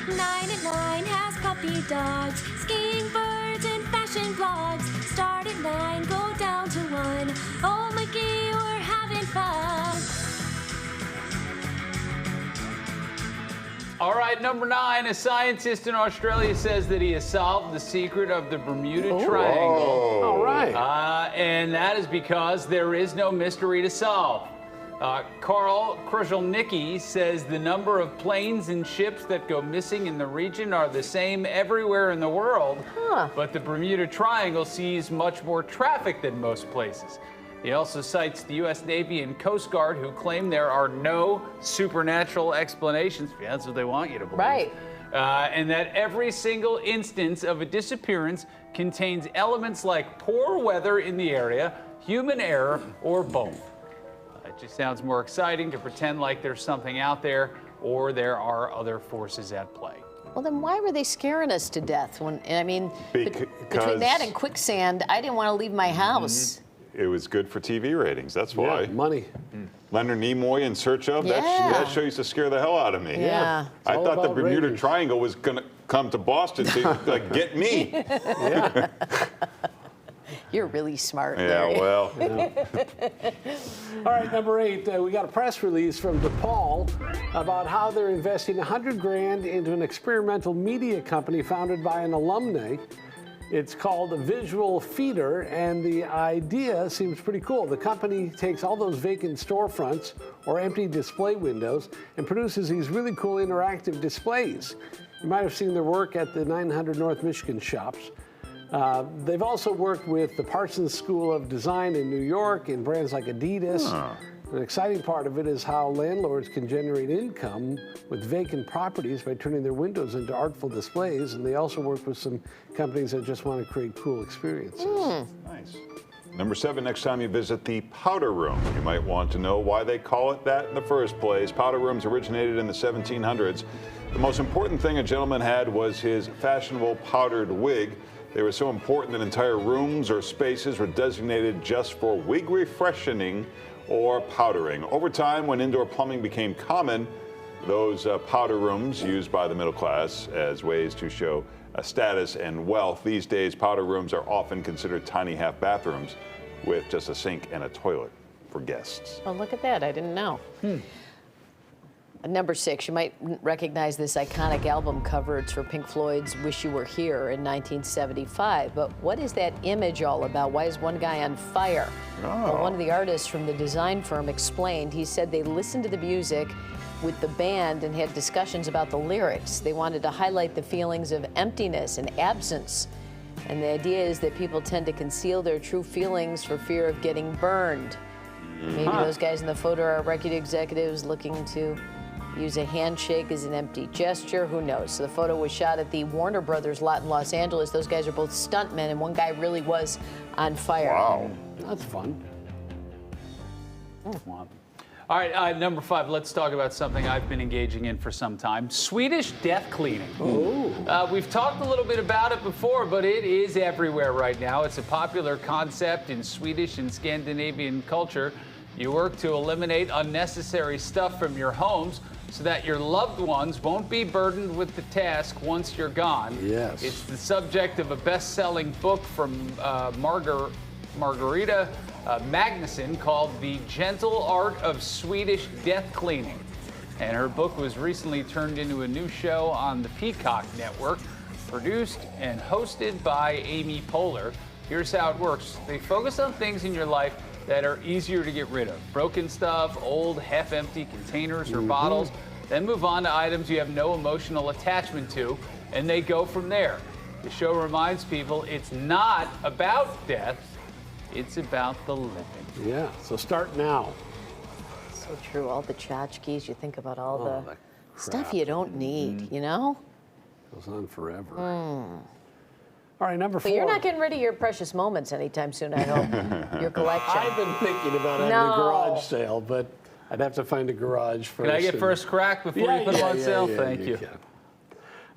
9 at 9 has puppy dogs, skiing birds and fashion blogs. Start at 9, go down to 1. Oh, Mickey, we're having fun. All right, number 9, a scientist in Australia says that he has solved the secret of the Bermuda Triangle. All right. And that is because there is no mystery to solve. Carl Krushelnicki says the number of planes and ships that go missing in the region are the same everywhere in the world, but the Bermuda Triangle sees much more traffic than most places. He also cites the U.S. Navy and Coast Guard, who claim there are no supernatural explanations. Yeah, that's what they want you to believe. Right. And that every single instance of a disappearance contains elements like poor weather in the area, human error, or both. It just sounds more exciting to pretend like there's something out there or there are other forces at play. Well, then why were they scaring us to death? Between that and quicksand, I didn't want to leave my house. It was good for TV ratings. That's why. Yeah, money. Leonard Nimoy in Search of. Yeah. That show used to scare the hell out of me. Yeah. I all thought the about Bermuda ratings. Triangle was going to come to Boston to get me. Yeah. You're really smart, Yeah, Larry. well. All right, number 8, we got a press release from DePaul about how they're investing $100,000 into an experimental media company founded by an alumni. It's called Visual Feeder, and the idea seems pretty cool. The company takes all those vacant storefronts or empty display windows and produces these really cool interactive displays. You might have seen their work at the 900 North Michigan shops. They've also worked with the Parsons School of Design in New York and brands like Adidas. An exciting part of it is how landlords can generate income with vacant properties by turning their windows into artful displays. And they also work with some companies that just want to create cool experiences. Nice. Number 7, next time you visit the powder room, you might want to know why they call it that in the first place. Powder rooms originated in the 1700s. The most important thing a gentleman had was his fashionable powdered wig. They were so important that entire rooms or spaces were designated just for wig refreshing or powdering. Over time, when indoor plumbing became common, those powder rooms used by the middle class as ways to show status and wealth. These days, powder rooms are often considered tiny half bathrooms with just a sink and a toilet for guests. Oh, look at that. I didn't know. Number 6, you might recognize this iconic album cover. It's for Pink Floyd's Wish You Were Here in 1975. But what is that image all about? Why is one guy on fire? Well, one of the artists from the design firm explained. He said they listened to the music with the band and had discussions about the lyrics. They wanted to highlight the feelings of emptiness and absence. And the idea is that people tend to conceal their true feelings for fear of getting burned. Maybe those guys in the photo are record executives looking to use a handshake as an empty gesture. Who knows? So the photo was shot at the Warner Brothers lot in Los Angeles. Those guys are both stuntmen, and one guy really was on fire. Wow. That's fun. All right, number 5, let's talk about something I've been engaging in for some time, Swedish death cleaning. We've talked a little bit about it before, but it is everywhere right now. It's a popular concept in Swedish and Scandinavian culture. You work to eliminate unnecessary stuff from your homes so that your loved ones won't be burdened with the task once you're gone. Yes. It's the subject of a best-selling book from Margareta Magnusson called The Gentle Art of Swedish Death Cleaning. And her book was recently turned into a new show on the Peacock Network, produced and hosted by Amy Poehler. Here's how it works. They focus on things in your life that are easier to get rid of. Broken stuff, old, half-empty containers or bottles. Then move on to items you have no emotional attachment to, and they go from there. The show reminds people it's not about death, it's about the living. Yeah, so start now. So true. All the tchotchkes, you think about all the the stuff you don't need, you know? Goes on forever. All right, number 4. But you're not getting rid of your precious moments anytime soon, I hope. Your collection. I've been thinking about having a garage sale, but I'd have to find a garage first. Can I get first crack before you put them on sale? Thank you. can.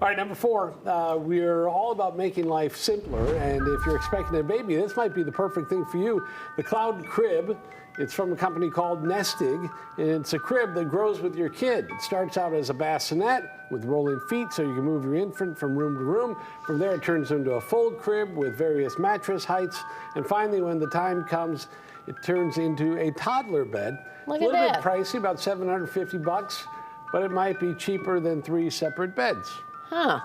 All right, number 4, we're all about making life simpler, and if you're expecting a baby, this might be the perfect thing for you. The Cloud Crib It's from a company called Nestig, and it's a crib that grows with your kid. It starts out as a bassinet with rolling feet so you can move your infant from room to room. From there, it turns into a fold crib with various mattress heights. And finally, when the time comes, it turns into a toddler bed. Look It's a at little that. bit pricey, about $750, but it might be cheaper than 3 separate beds. Huh.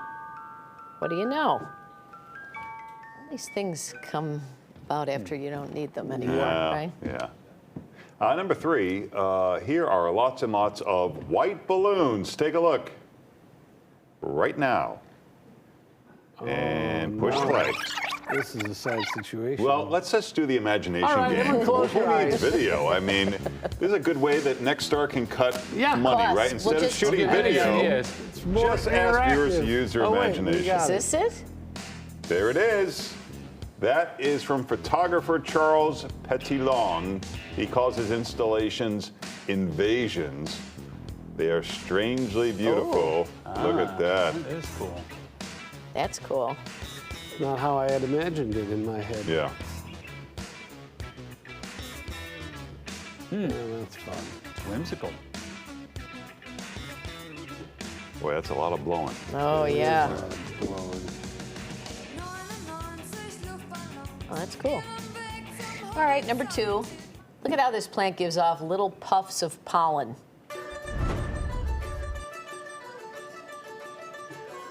What do you know? All these things come about after you don't need them anymore, right? Yeah. Number 3, here are lots and lots of white balloons. Take a look right now. And push play. This is a sad situation. Well, let's just do the imagination All right, game. everyone close your Who needs eyes. video? I mean, this is a good way that Nexstar can cut money, Plus, right? Instead we'll of just- shooting Good video, ideas. It's more just ask viewers to interactive. use their Oh, wait, we imagination. got Is this it? There it is. That is from photographer Charles Petitlong. He calls his installations invasions. They are strangely beautiful. Look at that. That is cool. That's cool. Not how I had imagined it in my head. Yeah. Yeah, that's fun. Whimsical. Boy, that's a lot of blowing. Oh, yeah. Blowing. Oh, that's cool. All right, number 2. Look at how this plant gives off little puffs of pollen.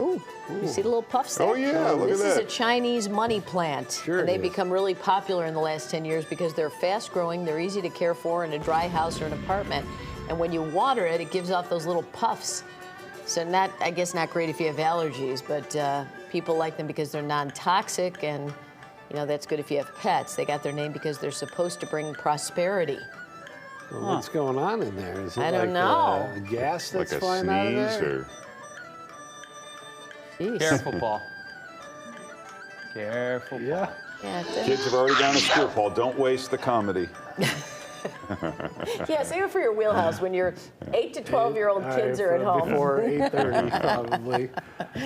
Ooh, you see the little puffs there? Oh, yeah, look at This is a that. Chinese money plant. Sure And it they've is. become really popular in the last 10 years because they're fast growing, they're easy to care for in a dry house or an apartment. And when you water it, it gives off those little puffs. So I guess not great if you have allergies, but people like them because they're non-toxic, and that's good if you have pets. They got their name because they're supposed to bring prosperity. Well, what's going on in there? Is it I don't like know. A gas Like that's a flying out of sneeze there? or... Jeez. Careful, Paul. Careful, Paul. Yeah. Yeah, Kids have already gone to school, Paul. Don't waste the comedy. yeah, save it for your wheelhouse when your 8 to 12-year-old kids are at home. Before 8:30, probably.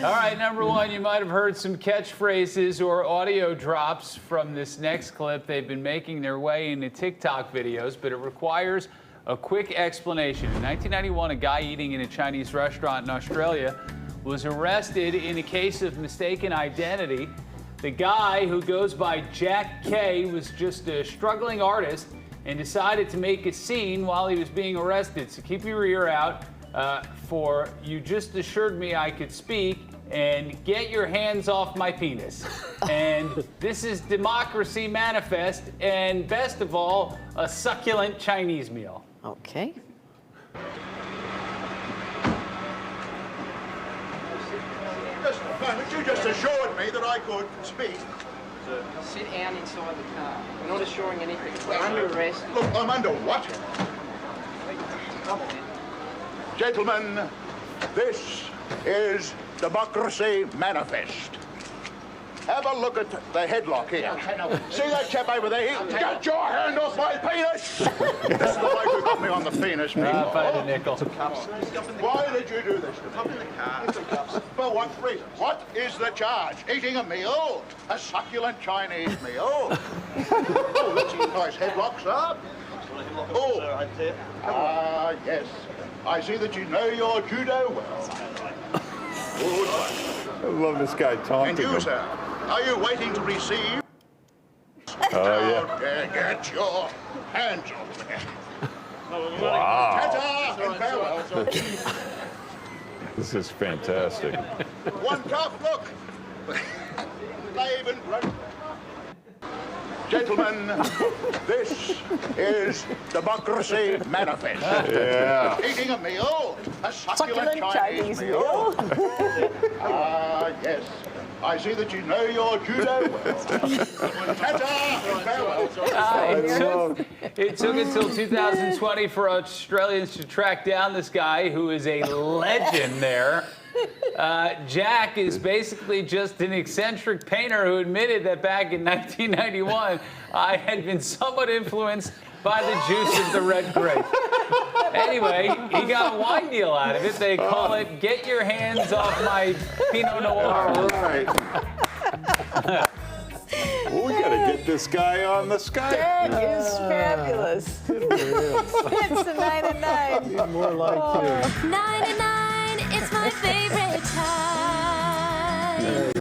All right, number 1, you might have heard some catchphrases or audio drops from this next clip. They've been making their way into TikTok videos, but it requires a quick explanation. In 1991, a guy eating in a Chinese restaurant in Australia was arrested in a case of mistaken identity. The guy, who goes by Jack K, was just a struggling artist and decided to make a scene while he was being arrested. So keep your ear out for "You just assured me I could speak" and "Get your hands off my penis." And this is Democracy Manifest, and best of all, a succulent Chinese meal. Okay. Just a moment, you just assured me that I could speak. Sit down inside the car. We're not assuring anything. We're under arrest. Look, I'm under what? Come on, then. Gentlemen, this is Democracy Manifest. Have a look at the headlock here. See that chap over there? Get your hand off my penis! This is the bloke who got me on the penis, me. Not by the nickel. Why did you do this to me? In the car. For what reason? What is the charge? Eating a meal? A succulent Chinese meal? Oh, that's a nice headlock, sir. Oh, yes. I see that you know your judo well. Good. I love this guy And taunting you, him. sir, are you waiting to receive? Oh, yeah. Get your hands off me. Wow. Ta-ta and farewell. This is fantastic. One cup, look. Laban broke. Gentlemen, this is Democracy Manifest. Yeah. Eating a meal, a succulent Succulent Chinese Chinese meal. Yes. I see that you know your judo well. Ta-ta and farewell. It took until 2020 for Australians to track down this guy who is a legend there. Jack is basically just an eccentric painter who admitted that back in 1991, I had been somewhat influenced by the juice of the red grape. Anyway, he got a wine deal out of it. They call it "Get Your Hands Off My Pinot Noir." All right. Well, we got to get Get this guy on the Skype. That is fabulous. It's a 9 and 9. More like you. 9 and 9, it's my favorite time.